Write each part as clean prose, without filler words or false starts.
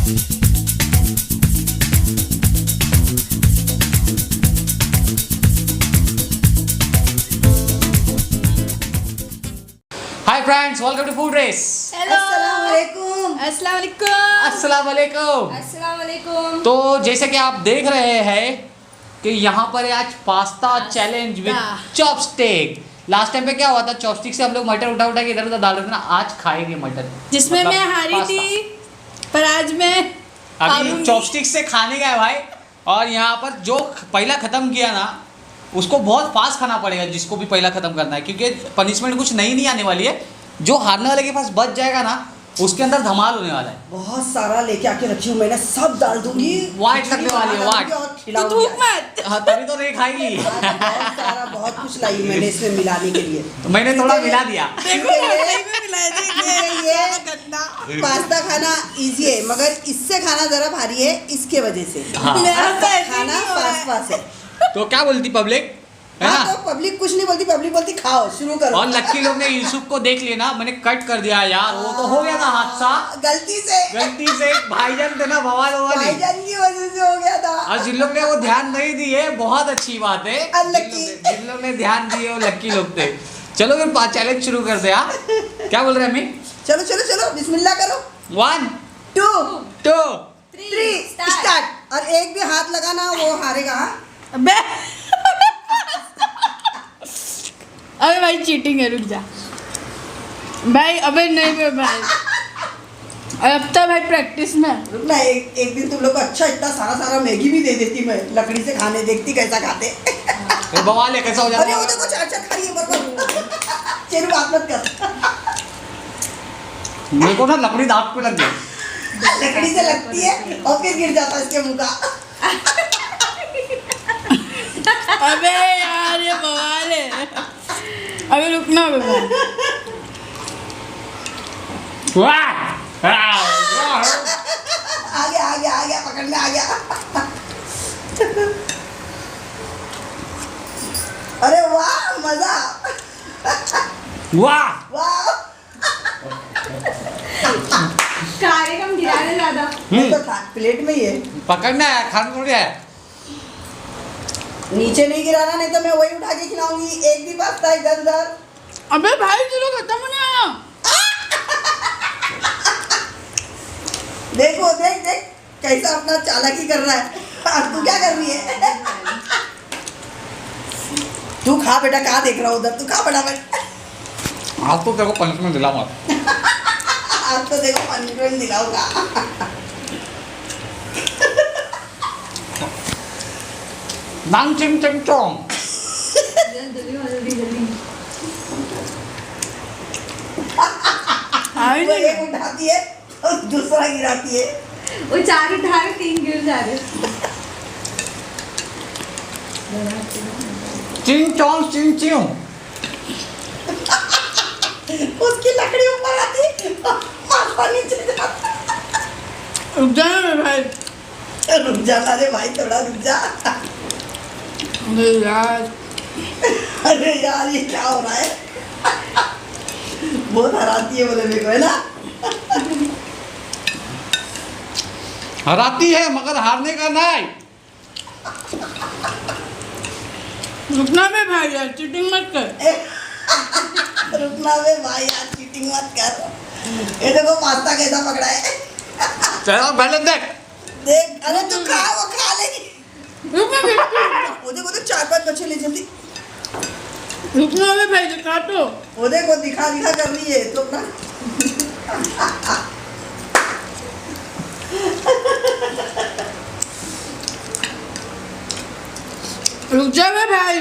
Hi friends, welcome to food race. Hello, अस्सलाम वालेकुम। अस्सलाम वालेकुम। तो जैसे कि आप देख रहे हैं कि यहाँ पर है आज pasta challenge with chopstick. Last time पे क्या हुआ था, चॉपस्टिक से हम लोग मटर उठा उठा के इधर उधर डाल रहे थे ना। आज खाएंगे मटर, जिसमें मतलब मैं हारी पास्ता। थी, पर आज मैं अभी चॉपस्टिक से खाने का है भाई। और यहाँ पर जो पहला खत्म किया ना, उसको बहुत फास्ट खाना पड़ेगा, जिसको भी पहला खत्म करना है, क्योंकि पनिशमेंट कुछ नहीं आने वाली है। जो हारने वाले के पास बच जाएगा ना, उसके अंदर धमाल होने वाला है। बहुत सारा लेके आके रखी हूँ मैंने, सब डाल दूंगी। वाट लगने वाली है, वाट। तो धूप मत। हाँ, तभी तो नहीं खाएगी। बहुत सारा, बहुत कुछ लाई मैंने इसमें मिलाने के लिए। तो मैंने थोड़ा मिला दिया। देखो ना, सही में मिलाया देखिए। ये पास्ता खाना इजी है, मगर इससे खाना जरा भारी है, इसके वजह से। हाँ। मेरा तो ऐसे ही खाना नहीं हो रहा है। फास्ट है। तो क्या बोलती पब्लिक, है हाँ, ना? तो पब्लिक कुछ नहीं बोलती, पब्लिक बोलती खाओ, शुरू करो। और लक्की लोग ने यूसुफ को देख लिया ना, मैंने कट कर दिया यार, वो तो हो गया था हादसा गलती से भाईजान थे ना, बवाल भाईजान की वजह से हो गया था। और जिन लोग ने वो ध्यान नहीं दिए, बहुत अच्छी बात है। Unlucky। जिन लोग ने ध्यान दिए वो लक्की लोग थे। चलो फिर चैलेंज शुरू कर दे। क्या बोल रहे हैं अम्मी? चलो चलो चलो, बिस्मिल्लाह करो। 1 2 2 3 स्टार्ट। और एक भी हाथ लगाना वो हारेगा। हाँ? अबे अबे भाई चीटिंग है, रुक जा भाई। अबे नहीं भाई, अब तो भाई प्रैक्टिस में। रुकना, एक दिन तुम लोग को अच्छा इतना सारा मैगी भी दे देती मैं, लकड़ी से खाने, देखती कैसा खाते। ये बवाल है, कैसा हो अरे जाता वो है? देखो चार खा रही है बरबर। चलो बात मत कर। मेरे को ना लकड़ी दांत पे लग गई। लकड़ी से लगती है और फिर गिर जाता है इसके मुंह का। अबे यार ये बवाल है। अबे रुकना अबे। वाह आ गया पकड़ने आ गया। अरे वाह, मजा। वाह वाह, कार्यक्रम गिराने ज्यादा। ये तो था प्लेट में ही है, पकड़ना है, खाना थोड़ी है। नीचे नहीं गिराना, नहीं तो मैं वही उठा के खिलाऊंगी। एक भी पास्ता इधर उधर। अबे भाई चलो खत्म होने आया। देखो देख देख कैसा अपना चालाकी कर रहा है। और तू क्या कर रही है? तू खा बेटा, कहाँ देख रहा उधर, तू खा फटाफट। आप तो तेरे को पनिशमेंट दिला मत। आज तो देखो पनिशमेंट दिलाऊंगा। नाम चिम चिम चोंग। वो एक उठाती है और दूसरा गिराती है। वो 4 उठा रहे, 3 गिर जा रहे। चिंग चोंग चिंग चिंग। उसकी लकड़ी ऊपर आती, पास्ता नीचे जाता। रुक जाना मेरे भाई। रुक जाना रे भाई, थोड़ा रुक जा। अरे यार, अरे यार ये क्या हो रहा है? बहुत हराती है बोले मेरे को, है ना? हराती है मगर हारने का नहीं। रुकना मेरे भाई यार, चीटिंग मत कर। रुकना बे भाई यार, चीटिंग मत कर। ये देखो पास्ता कैसा पकड़ा है। चलो पहले देख। देख, अरे तू खा, वो खा लेगी। रुकना वो देखो तो 4-5 बच्चे ले जल्दी। रुकना मेरे भाई, दिखा तो। वो देखो दिखा कर रही है तो अपना। रुक जा मेरे भाई।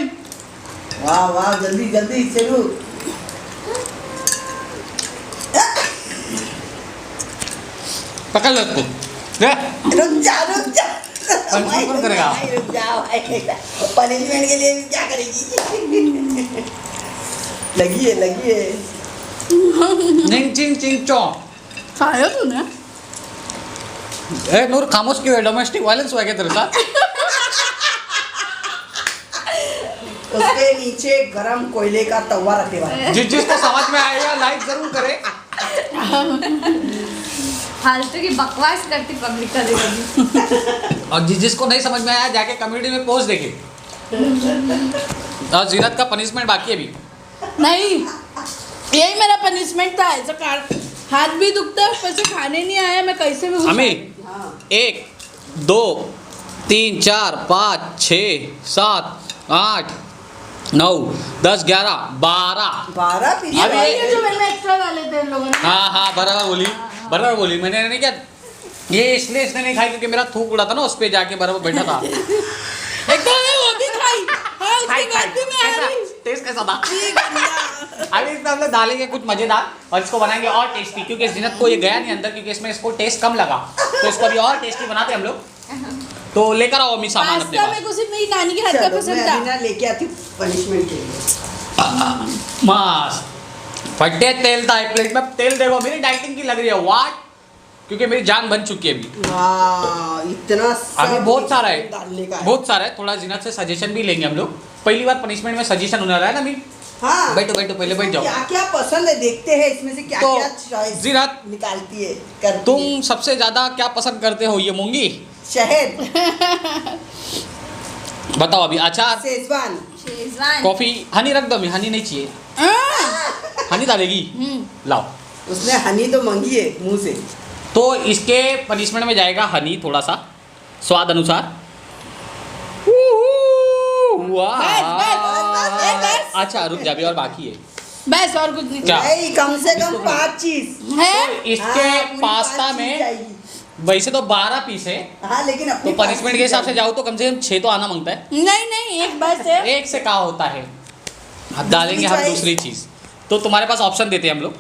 वाह वाह, जल्दी जल्दी चलो। पकड़ लो इसको। दे। रुक जा पंचमी कौन करेगा? रुक जा भाई, पनिशमेंट के लिए भी क्या करेगी? लगी है। निंग चिंग चिंग चोंग। खाया तूने? ए नूर, खामोश क्यों है? डोमेस्टिक वायलेंस हुआ क्या तेरे साथ? उसके नीचे गरम कोयले का तवा रखे हुआ है। जिसको समझ में आएगा लाइक जरूर करे। फालतू की बकवास करती पब्लिक का देखो। और जिसको नहीं समझ में आया जाके कम्युनिटी में पोस्ट देखे। और जीनत का पनिशमेंट बाकी है अभी। नहीं, यही मेरा पनिशमेंट था। ऐसा हाथ भी दुखता है, ऊपर से खाने नहीं आया, मैं कैसे भी अम्मी हाँ 1 2 3 4 5 6 7 8 9 10 11 12 12 पीस अभी ये जो मैंने एक्स्ट्रा डाले थे इन लोगों ने। हाँ बराबर बोली मैंने नहीं क्या ये इसलिए इसने नहीं खाई क्योंकि मेरा थूक उड़ा था ना उस पे जाके बराबर बैठा था। एक तो मैं वो भी खाई। हाँ, उसके बाद भी मैं आ रही। टेस्ट कैसा था? अभी इसमें हम लोग डालेंगे कुछ मजेदार और इसको बनाएंगे और टेस्टी क्योंकि जीनत को ये गया नहीं अंदर क्योंकि इसमें इसको टेस्ट कम लगा तो इसको अभी और टेस्टी बनाते हैं हम लोग। तो लेकर आओ अम्मी सामान अपने पास्ता मेरे को सिर्फ मेरी नानी के हाथ का चलो पसंद मैं था। अभी ना लेके आती हूँ पनिशमेंट के लिए। मस्त फटे तेल था एक प्लेट में। तेल देखो मेरी डाइटिंग की लग रही है वाट क्योंकि मेरी जान बन चुकी है अभी। वाह इतना अभी बहुत सारा है डालने का है। बहुत सारा है। थोड़ा जीनत से सजेशन भी लेंगे हम लोग। पहली बार पनिशमेंट में सजेशन होने वाला है ना अभी। हाँ बैठो पहले बैठ जाओ। क्या क्या पसंद है देखते हैं इसमें से क्या तो क्या चॉइस जीनत निकालती है करती है। तुम सबसे ज्यादा क्या पसंद करते हो? ये मूंगी शहद बताओ अभी। अचार शेजवान शेजवान। कॉफी हनी रख दो। अभी हनी नहीं चाहिए। हनी डालेगी लाओ। उसने हनी तो मांगी है मुंह से। तो इसके पनिशमेंट में जाएगा हनी थोड़ा सा स्वाद अनुसार। वाह बस। अच्छा रुक जा अभी और बाकी है। बस और कुछ नहीं। क्या? नहीं कम से कम 5 चीज है? तो इसके हाँ, पूरी पास्ता 5 चीज में जाएगी। वैसे तो 12 पीस है हाँ लेकिन तो अपनी पनिशमेंट के हिसाब से जाओ तो कम से कम 6 तो आना मांगता है। नहीं एक बस है। एक से कहा होता है। अब डालेंगे हम choice? दूसरी चीज। तो तुम्हारे पास ऑप्शन देते हैं हम लोग।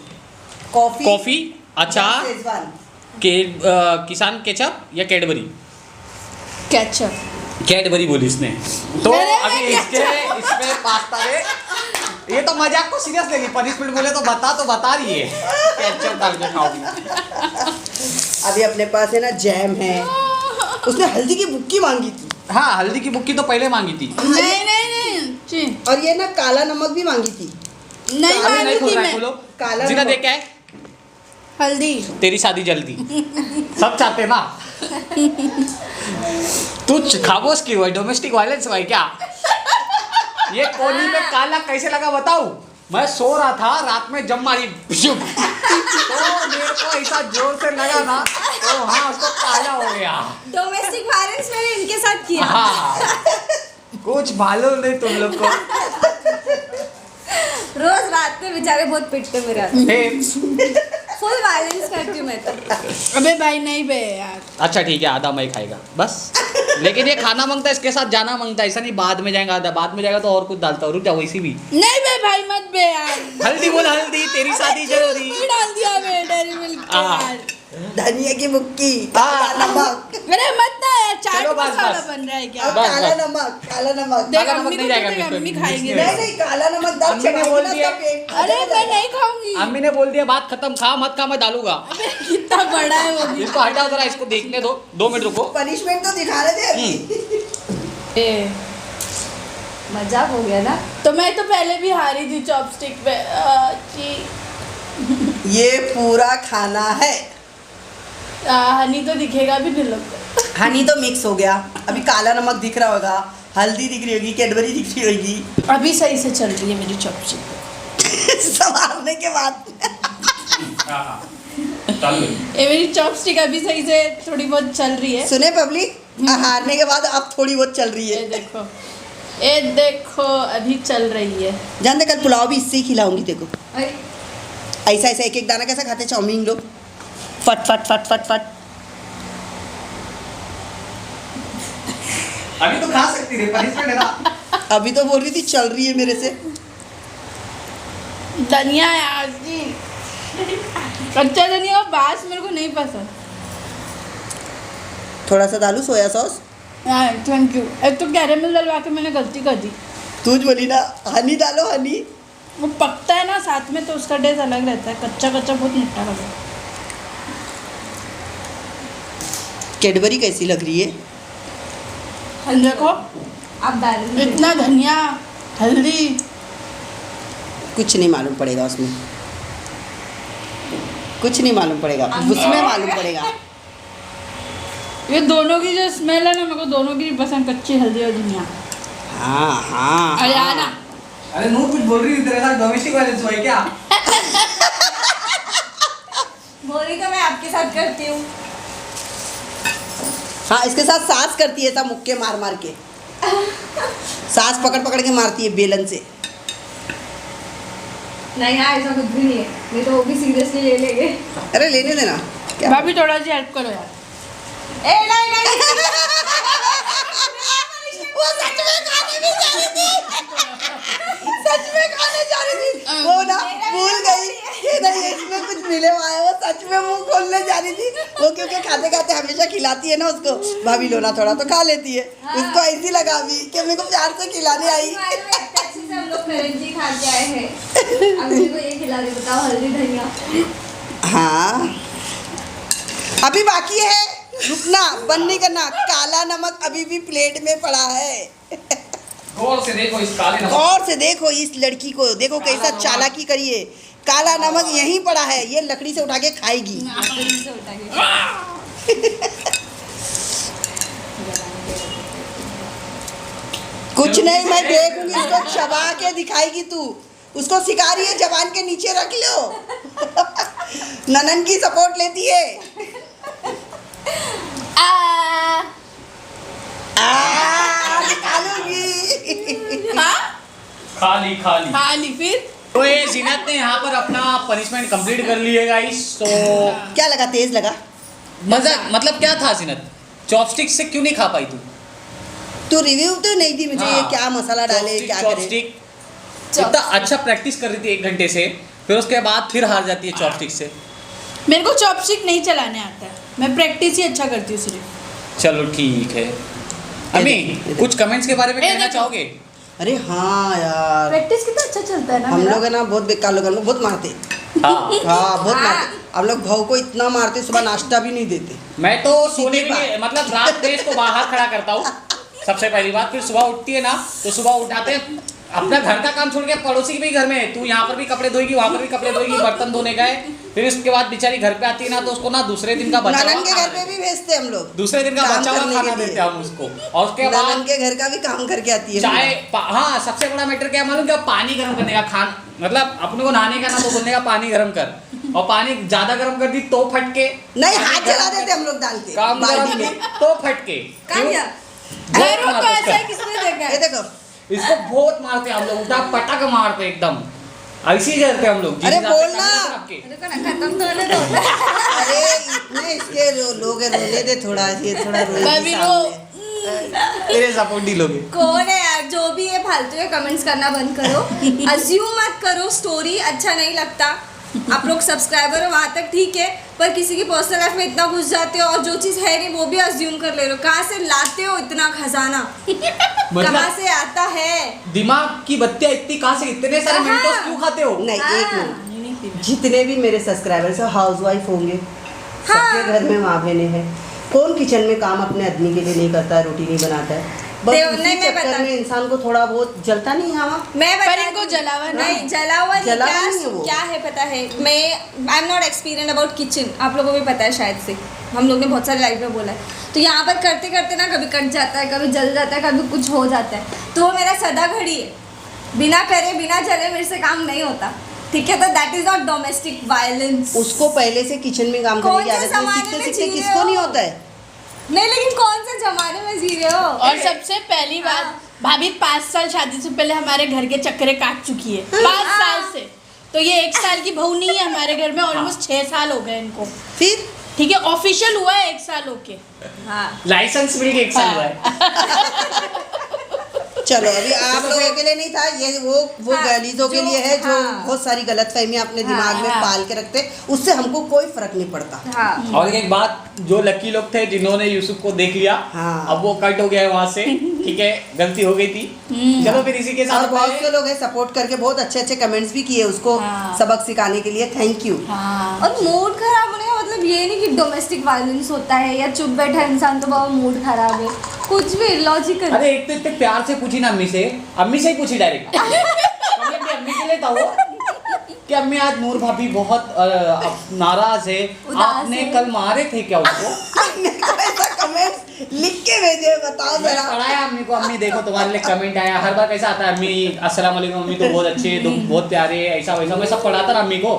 कॉफी अचार शेजवान किसान केचप या कैडबरी। केचप। कैडबरी बोली इसने। तो अरे अभी मैं इसमें पास्ता में ये तो मजाक को सीरियस लेगी। पनिशमेंट बोले तो बता रही है केचप डाल के खाओगी। अभी अपने पास है ना जैम है। उसने हल्दी की बुक्की मांगी थी हाँ हल्दी की बुक्की तो पहले मांगी थी। नहीं और ये ना काला नमक भी मांगी थी। नहीं अभी नहीं मांगी खोल थी रहा है मैं। खोलो। काला जीना नमक। देख क्या है? हल्दी। तेरी शादी जल्दी सब चाहते हैं ना। तू खामोश क्यों है? डोमेस्टिक वायलेंस है क्या? ये कोनी में काला कैसे लगा बताऊं? मैं सो रहा था रात में जब मारी तो मेरे को ऐसा जोर से लगा ना तो हाँ उसको काला हो गया। डोमेस्टिक वायलेंस मैंने इनके साथ किया। हाँ कुछ मालूम नहीं तुम लोग को। रोज रात में बेचारे बहुत पिटते मेरे फिर फुल वायलेंस करती हूँ मैं तो। अबे भाई नहीं बे यार। अच्छा ठीक है आधा मैं खाएगा बस। लेकिन ये खाना मांगता है इसके साथ जाना मांगता है। ऐसा नहीं बाद में जाएगा आधा बाद में जाएगा तो और कुछ डालता हूँ। रुक जाओ वैसी भी नहीं बे भाई मत बे यार। हल्दी बोल हल्दी तेरी शादी जरूरी। भी डाल दिया बे डेरी मिल्क हाँ। यार। धनिया की बुक्की हाँ। काला नमक अरे मत ना यार चाट चलो बस, मसाला बस। बन रहा है क्या? और बस, काला बस। नमक काला नमक देख काला नमक अम्मी नहीं को जाएगा तो बिल्कुल। अम्मी खाएंगे। नहीं, नहीं नहीं काला नमक दाल अम्मी ने चढ़ाएगी बोल ना दिया। तो पेट अरे खत्म हो मैं जाएगा। नहीं खाऊंगी। अम्मी ने बोल दिया बात खत्म खा मत खा मैं डालूगा। अबे कितना बड़ा है वो भी। इसको हटाओ जरा इसको देखने दो 2 मिनट रुको। पनिशमेंट तो दिखाने दे अभी। ए, मजाक हो गया ना। तो मैं तो पहले भी हारी थी चॉपस्टिक पे। ये पूरा खाना है। हनी तो दिखेगा भी नहीं लगता। हनी तो मिक्स हो गया। अभी काला नमक दिख रहा होगा हल्दी दिख रही होगी कैडबरी दिख रही होगी। अभी सही से चल रही है मेरी चॉपस्टिक। संभालने के बाद ये मेरी चॉपस्टिक अभी सही से थोड़ी बहुत चल रही है। सुने पब्लिक हारने के बाद अब थोड़ी बहुत चल रही है। ये देखो अभी चल रही है। जानते कल पुलाव भी इससे ही खिलाऊंगी देखो। अरे, ऐसा ऐसा एक एक दाना कैसा खाते चाउमीन लोग फट फट फट फट फट। अभी तो खा सकती है पनिशमेंट है ना। अभी तो बोल रही थी चल रही है मेरे से। धनिया यार जी कच्चा धनिया और बास मेरे को नहीं पसंद। थोड़ा सा डालू सोया सॉस। यार थैंक यू। एक तो कैरेमल डलवा के मैंने गलती कर दी। तूज बोली ना हनी डालो हनी। वो पकता है ना साथ में तो उसका टेस्ट अलग रहता है। कच्चा कच्चा बहुत मिठा लगता है। कैडबरी कैसी लग रही है? देखो आप बैलेंस इतना धनिया हल्दी। कुछ नहीं मालूम पड़ेगा उसमें। कुछ नहीं मालूम पड़ेगा, उसमें मालूम पड़ेगा। ये दोनों की जो स्मेल है ना, मेरे को दोनों की पसंद, कच्ची हल्दी और धनिया। हाँ हाँ अरे आना। अरे नूर कुछ बोल रही है, तेरे साथ डोमेस्टिक वायलेंस हुआ है क्या? बोली तो मैं आपके साथ करती हूँ। हाँ, इसके साथ सास करती है ऐसा मुक्के मार मार के, सास पकड़ पकड़ के मारती है बेलन से। नहीं यार, ऐसा कुछ भी नहीं है, नहीं तो वो भी सीरियसली ले लेंगे। अरे लेने देना क्या। भाभी थोड़ा सी हेल्प करो यार। ए नहीं नहीं वो सच में खाने भी जा रही थी, सच में खाने जा रही थी वो ना, भूल गई कि नहीं इसमें कुछ मिले हुआ है। वो सच में मुंह खोलने जा रही थी वो, क्योंकि खाते खाते हमेशा खिलाती है ना उसको, भाभी लो ना थोड़ा, तो खा लेती है। उसको ऐसी लगा भी कि मेरे को प्यार से खिलाने आई। हम लोग करंजी खा के आए हैं, अब मेरे को ये खिला दे, बताओ हल्दी धनिया। हाँ अभी बाकी है, रुकना, बंद नहीं करना। काला नमक अभी भी प्लेट में पड़ा है। गौर से देखो इस काले नमक। गौर से देखो इस लड़की को, देखो कैसा काला नमक। चालाकी करिए। काला नमक यहीं पड़ा है, ये लकड़ी से उठा के खाएगी। लकड़ी से उठा के। कुछ नहीं, मैं देखूंगी, इसको चबा के दिखाएगी तू। उसको सिखा रही है जबान के नीचे रख लो। ननन की सपोर्ट लेती है। निकालूंगी। खाली खाली खाली फिर तो ये जीनत ने यहाँ पर अपना पनिशमेंट कंप्लीट कर ली है गाइस। तो क्या लगा, तेज लगा? मजा मतलब क्या था जीनत, चॉपस्टिक से क्यों नहीं खा पाई तू? तू रिव्यू तो नहीं दी मुझे, ये हाँ। क्या मसाला डाले, क्या करे। चॉपस्टिक इतना अच्छा प्रैक्टिस कर रही थी 1 घंटे से, फिर उसके बाद फिर हार जाती है चॉपस्टिक से। मेरे को चॉपस्टिक नहीं चलाने आता है, मैं प्रैक्टिस ही अच्छा करती हूँ सिर्फ। चलो ठीक है। अम्मी देखो। कुछ कमेंट्स के बारे में ये कहना देखो। चाहोगे? अरे हाँ यार, प्रैक्टिस कितना अच्छा चलता है ना हम मेरा। लोग है ना बहुत बेकार लोग, हम लोग बहुत मारते। हाँ हाँ बहुत मारते हम लोग। भाव को इतना मारते, सुबह नाश्ता भी नहीं देते। मैं तो सोने सीधी के मतलब रात में इसको बाहर खड़ा करता हूँ सबसे पहली बात, फिर सुबह उठती है ना तो सुबह उठाते हैं, अपना घर का काम छोड़ के पड़ोसी के भी घर में तू यहाँ पर भी कपड़े धोएगी, वहाँ पर भी कपड़े धोएगी, बर्तन धोने गए, फिर उसके बाद बेचारी घर पे आती है ना तो उसको ना दूसरे दिन का बचा ननन हुआ के खाना घर पे भी भेजते हम लोग, दूसरे दिन का काम बचा हुआ करने खाना के लिए। देते हैं हम उसको। और उसके ननन बाद के घर का भी काम करके आती है। चाय हाँ सबसे बड़ा मैटर क्या है मालूम, क्या पानी गर्म करने का, खान मतलब अपने को नहाने का ना तो बोलने का पानी गर्म कर, और पानी ज्यादा गर्म कर दी तो फटके, नहीं, हाथ जला देते हम लोग डाल के काम बाल्टी गर्म में। की तो फटके। काम क्या? घरों को ऐसा है, किसने देखा ये है? देखो, इसको बहुत मारते हम लोग, उठा पटक मारते एकदम, ऐसे ही करते हम लोग। अरे जिस हिसाब से बोलना। करते हैं आपके। देखो ना, खत्म तो होने दो। अरे इतने इसके लोग हैं, रोने दे थोड़ा, ये थोड़ा रोएगी भाभी सामने। तेरे सपोर्ट नहीं लोगे। कौन है यार, जो भी ये फालतू के कमेंट्स करना बंद करो, अज्यूम मत करो, स्टोरी अच्छा नहीं लगता। आप लोग सब्सक्राइबर हो वहाँ तक ठीक है, पर किसी की पर्सनल लाइफ में इतना घुस जाते हो और जो चीज़ है नहीं वो भी अज्यूम कर ले रहे हो। कहाँ से लाते हो इतना खजाना? कहाँ से आता है? दिमाग की बत्तियां इतनी कहाँ से, इतने सारे कहाँ? मेंटोस क्यों खाते हो? नहीं, एक हाँ। मिनट, जितने भी मेरे सब्सक्राइबर्स हैं हाउसवाइफ होंगे, हाँ। सबके घर में माँ बहनें हैं। कौन किचन में काम अपने आदमी के लिए नहीं करता है, रोटी नहीं बनाता है? बस देव, उसी नहीं, मैं चक्कर बता- में इंसान को थोड़ा बहुत जलता नहीं है हवा। मैं पर बताती इनको हूँ। जलावा नहीं, जलावा नहीं, जलावा क्या नहीं है वो। क्या है पता है, मैं I am not experience about kitchen, आप लोगों को भी पता है शायद से, हम लोग ने बहुत सारे लाइफ में बोला है। तो यहाँ पर करते करते ना कभी कट जाता है, कभी जल जाता है, कभी कुछ हो जाता है, तो वो मेरा सदा घड़ी है, बिना करे बिना जले मेरे से काम नहीं होता, ठीक है? तो that is not domestic violence. उसको पहले से किचन में काम कौन करने की से आदत है, जमाने सीखते में सीखते जी रहे किसको हो? नहीं होता है। नहीं, लेकिन कौन से जमाने में जी रहे हो? और सबसे पहली बात, हाँ। भाभी 5 साल शादी से पहले हमारे घर के चक्करे काट चुकी है, 5 साल से। तो ये 1 साल की बहू नहीं है हमारे घर में, ऑलमोस्ट 6 साल हो गए इनको, फिर ठीक है? ऑफिशियल हुआ है 1 साल होके। हाँ, लाइसेंस मिल के 1 साल हुआ है। चलो, अभी आप लोगों के लिए नहीं था ये, वो हाँ, गलीजों के जो- लिए है जो हाँ। बहुत सारी गलतफहमियां अपने दिमाग में हाँ। पाल के रखते हैं, उससे हमको कोई फर्क नहीं पड़ता। हाँ। और एक बात, जो लकी लोग थे जिन्होंने यूसुफ को देख लिया, हाँ। अब वो कट हो गया है वहां से, ठीक है, गलती हो गई थी। चलो फिर इसी के और साथ बहुत से लोग हैं सपोर्ट करके बहुत अच्छे अच्छे कमेंट्स भी किए उसको हाँ। सबक सिखाने के लिए, थैंक यू। हाँ, और मूड खराब होने का मतलब ये नहीं कि डोमेस्टिक वायलेंस होता है या चुप बैठा इंसान तो बाबा मूड खराब है, कुछ भी लॉजिकल। अरे एक तो इतने प्यार से पूछी ना अम्मी से ही पूछी डायरेक्ट। अम्मी के लिए था वो। कि अम्मी आज नूर भाभी बहुत नाराज है, उदास आपने है। कल मारे थे क्या उसको? मेरे को ऐसा कमेंट्स लिख के भेजे, बताओ मैंने जरा। पढ़ाया अम्मी को, अम्मी देखो तुम्हारे लिए कमेंट आया, हर बार कैसा आता है अम्मी अस्सलाम वालेकुम, अम्मी तो बहुत अच्छे, तुम बहुत प्यारे, ऐसा वैसा मैं सब पढ़ाता ना अम्मी को।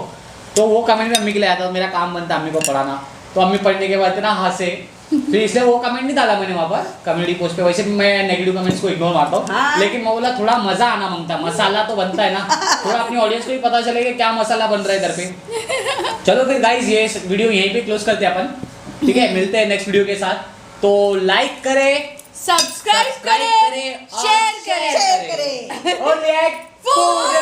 तो वो कमेंट में अम्मी के लिए आया था, मेरा काम बनता अम्मी को पढ़ाना। तो अम्मी पढ़ने के बाद इतना हंसे, फिर इसलिए वो कमेंट नहीं डाला मैंने वहाँ पर कम्युनिटी पोस्ट पे। वैसे भी मैं नेगेटिव कमेंट्स को इग्नोर मारता हूँ, हाँ। लेकिन मैं बोला थोड़ा मजा आना मांगता, मसाला तो बनता है ना, थोड़ा अपनी ऑडियंस को भी पता चले कि क्या मसाला बन रहा है इधर पे। चलो फिर गाइज ये वीडियो यहीं पे क्लोज करते हैं अपन, ठीक है? मिलते हैं नेक्स्ट वीडियो के साथ। तो लाइक करें, सब्सक्राइब करें, और शेयर करें। शेयर करें। और रिएक्ट फूड।